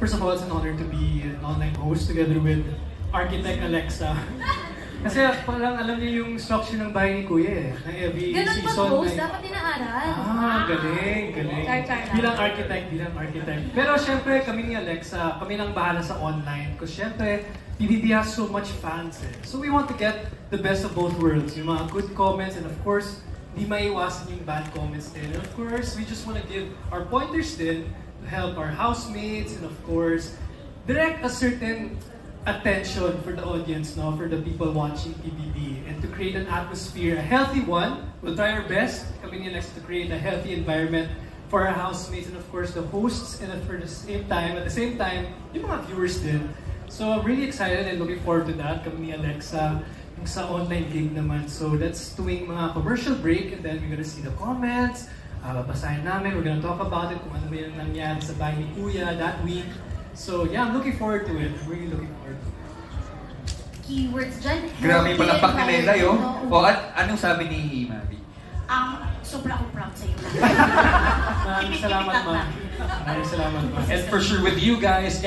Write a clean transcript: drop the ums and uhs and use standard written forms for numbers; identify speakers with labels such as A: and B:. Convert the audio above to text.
A: first of all, it's an honor to be an online host together with Architect Alexa. Kasi parang alam niyo yung structure ng bahay ni Kuya eh. Na every
B: Ganun
A: season
B: mag-host, dapat inaaral.
A: galing. Bilang architect. Pero syempre, kami ni Alexa, kami nang bahala sa online. Kasi syempre, PBB has so much fans eh. So we want to get the best of both worlds. Yung mga good comments and of course, di maiwasan yung bad comments din. And of course, we just want to give our pointers din to help our housemates and of course, direct a certain attention for the audience, no, for the people watching PBB, and to create an atmosphere, a healthy one. We'll try our best, kami ni Alexa, to create a healthy environment for our housemates and of course the hosts, and at the same time, yung mga viewers din. So I'm really excited and looking forward to that, kami ni Alexa, yung sa online gig naman. So that's tuwing mga commercial break, and then we're gonna see the comments, babasahin namin, we're gonna talk about it, kung ano ba yung nangyari sa bahay ni Kuya that week. So yeah, I'm looking forward to it. I'm really looking forward to it.
B: Keywords dyan.
C: Grabe pala pag nila yun. O, at anong sabi ni Mavi?
B: Sobra akong proud sa'yo.
A: Maraming salamat, ma'am.
C: And for sure with you guys,